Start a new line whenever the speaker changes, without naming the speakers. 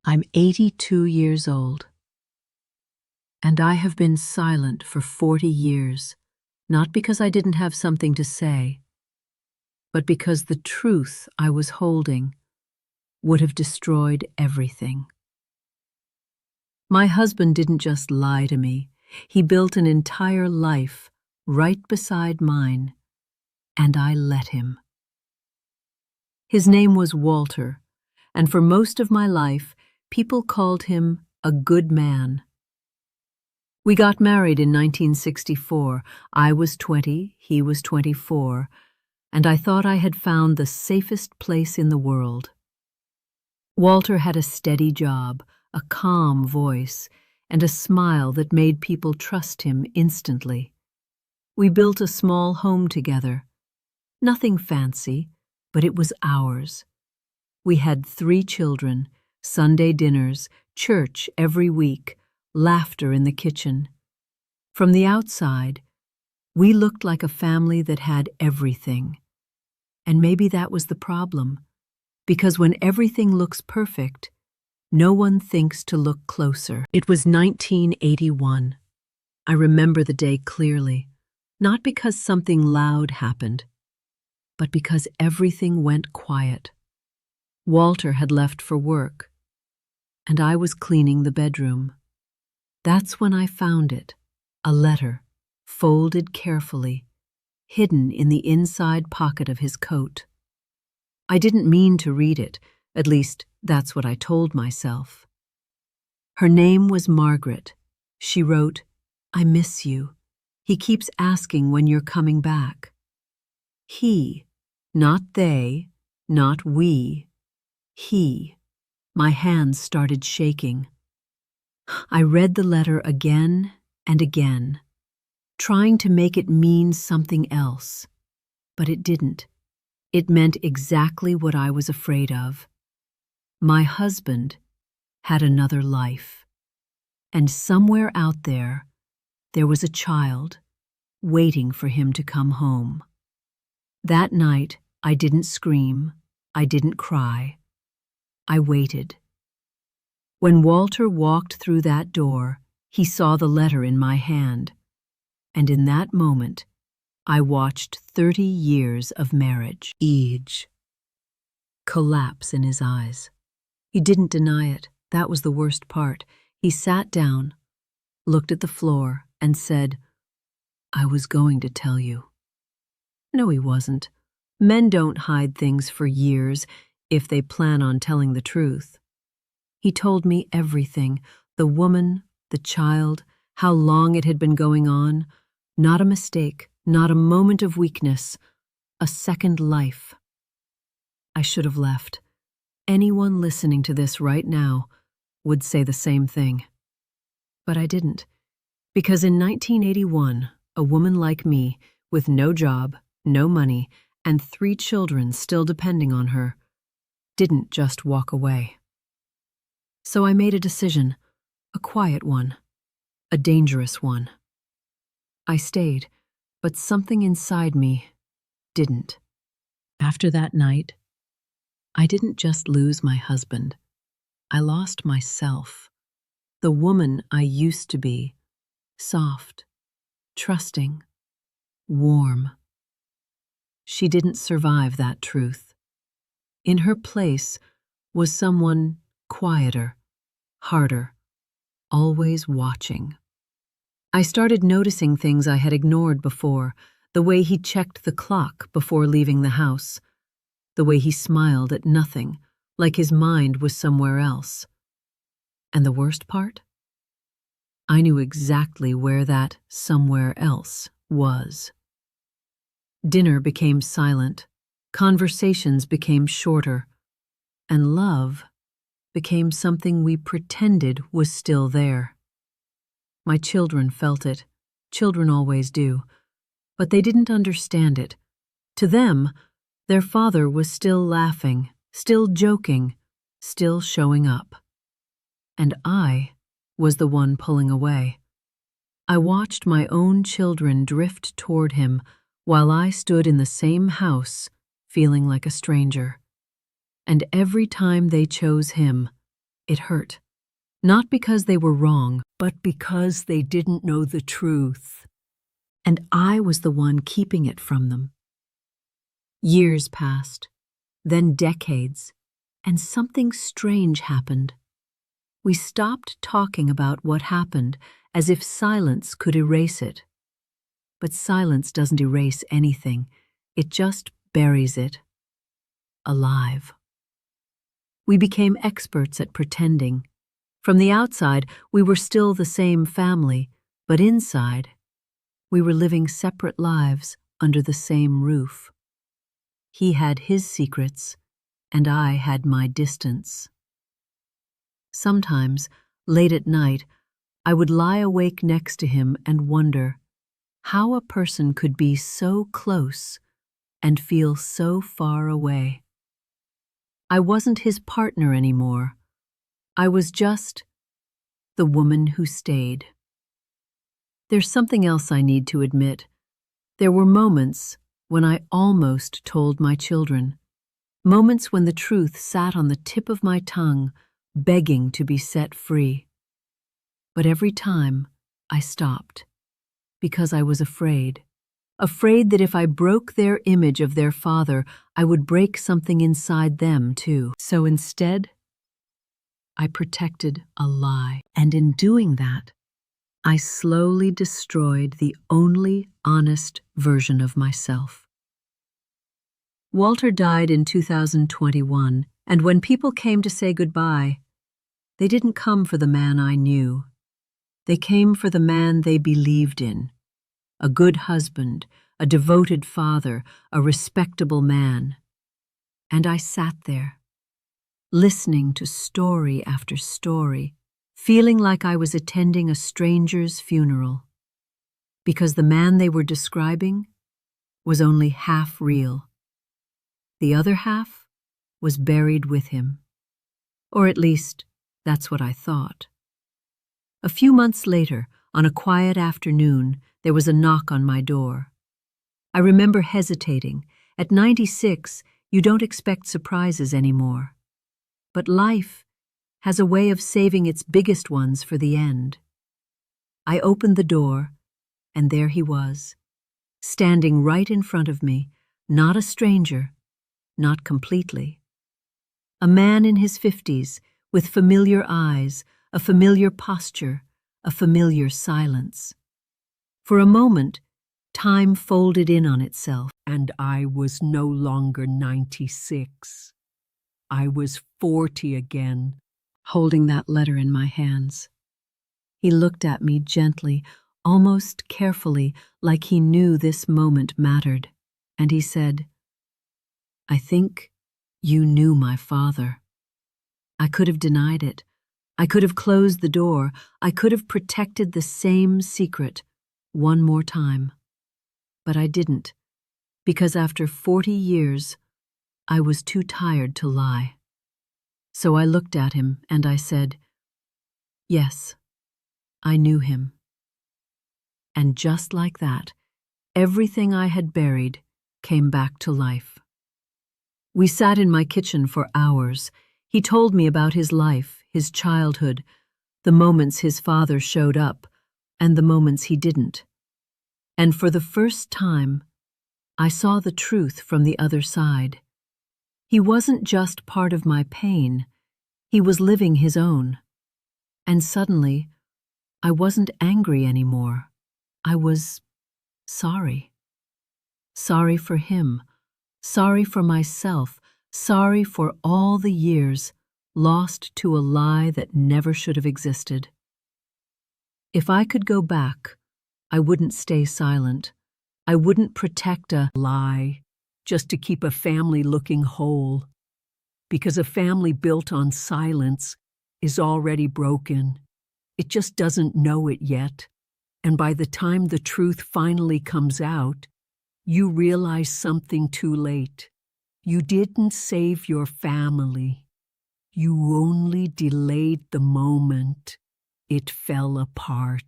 I'm 82 years old, and I have been silent for 40 years, not because I didn't have something to say, but because the truth I was holding would have destroyed everything. My husband didn't just lie to me, he built an entire life right beside mine, and I let him. His name was Walter, and for most of my life, people called him a good man. We got married in 1964. I was 20, he was 24, and I thought I had found the safest place in the world. Walter had a steady job, a calm voice, and a smile that made people trust him instantly. We built a small home together. Nothing fancy, but it was ours. We had 3 children, Sunday dinners, church every week, laughter in the kitchen. From the outside, we looked like a family that had everything. And maybe that was the problem, because when everything looks perfect, no one thinks to look closer. It was 1981. I remember the day clearly, not because something loud happened, but because everything went quiet. Walter had left for work, and I was cleaning the bedroom. That's when I found it, a letter, folded carefully, hidden in the inside pocket of his coat. I didn't mean to read it, at least that's what I told myself. Her name was Margaret. She wrote, "I miss you. He keeps asking when you're coming back." He, not they, not we. He. My hands started shaking. I read the letter again and again, trying to make it mean something else, but it didn't. It meant exactly what I was afraid of. My husband had another life, and somewhere out there, there was a child waiting for him to come home. That night, I didn't scream, I didn't cry. I waited. When Walter walked through that door, he saw the letter in my hand, and in that moment, I watched 30 years of marriage collapse in his eyes. He didn't deny it. That was the worst part. He sat down, looked at the floor, and said, "I was going to tell you." No, he wasn't. Men don't hide things for years if they plan on telling the truth. He told me everything, the woman, the child, how long it had been going on. Not a mistake, not a moment of weakness, a second life. I should have left. Anyone listening to this right now would say the same thing. But I didn't, because in 1981, a woman like me, with no job, no money, and 3 children still depending on her, didn't just walk away. So I made a decision, a quiet one, a dangerous one. I stayed, but something inside me didn't. After that night, I didn't just lose my husband. I lost myself, the woman I used to be, soft, trusting, warm. She didn't survive that truth. In her place was someone quieter, harder, always watching. I started noticing things I had ignored before, the way he checked the clock before leaving the house, the way he smiled at nothing, like his mind was somewhere else. And the worst part? I knew exactly where that somewhere else was. Dinner became silent, conversations became shorter, and love became something we pretended was still there. My children felt it. Children always do. But they didn't understand it. To them, their father was still laughing, still joking, still showing up. And I was the one pulling away. I watched my own children drift toward him while I stood in the same house, feeling like a stranger. And every time they chose him, It hurt. Not because they were wrong, but because they didn't know the truth. And I was the one keeping it from them. Years passed, then decades, and something strange happened. We stopped talking about what happened as if silence could erase it. But silence doesn't erase anything. It just buries it. Alive. We became experts at pretending. From the outside, we were still the same family, but inside, we were living separate lives under the same roof. He had his secrets, and I had my distance. Sometimes, late at night, I would lie awake next to him and wonder how a person could be so close and feel so far away. I wasn't his partner anymore. I was just the woman who stayed. There's something else I need to admit. There were moments when I almost told my children. Moments when the truth sat on the tip of my tongue, begging to be set free. But every time, I stopped. Because I was afraid. Afraid that if I broke their image of their father, I would break something inside them too. So instead, I protected a lie. And in doing that, I slowly destroyed the only honest version of myself. Walter died in 2021, and when people came to say goodbye, they didn't come for the man I knew. They came for the man they believed in. A good husband, a devoted father, a respectable man. And I sat there, listening to story after story, feeling like I was attending a stranger's funeral. Because the man they were describing was only half real. The other half was buried with him. Or at least, that's what I thought. A few months later, on a quiet afternoon, there was a knock on my door. I remember hesitating. At 96, you don't expect surprises anymore. But life has a way of saving its biggest ones for the end. I opened the door, and there he was, standing right in front of me, not a stranger, not completely. A man in his 50s, with familiar eyes, a familiar posture, a familiar silence. For a moment, time folded in on itself, and I was no longer 96. I was 40 again, holding that letter in my hands. He looked at me gently, almost carefully, like he knew this moment mattered, and he said, "I think you knew my father." I could have denied it. I could have closed the door. I could have protected the same secret one more time. But I didn't, because after 40 years, I was too tired to lie. So I looked at him and I said, "Yes, I knew him." And just like that, everything I had buried came back to life. We sat in my kitchen for hours. He told me about his life, his childhood, the moments his father showed up, and the moments he didn't. And for the first time, I saw the truth from the other side. He wasn't just part of my pain, he was living his own. And suddenly, I wasn't angry anymore. I was sorry. Sorry for him, sorry for myself, sorry for all the years lost to a lie that never should have existed. If I could go back, I wouldn't stay silent. I wouldn't protect a lie just to keep a family looking whole. Because a family built on silence is already broken. It just doesn't know it yet. And by the time the truth finally comes out, you realize something too late. You didn't save your family. You only delayed the moment it fell apart.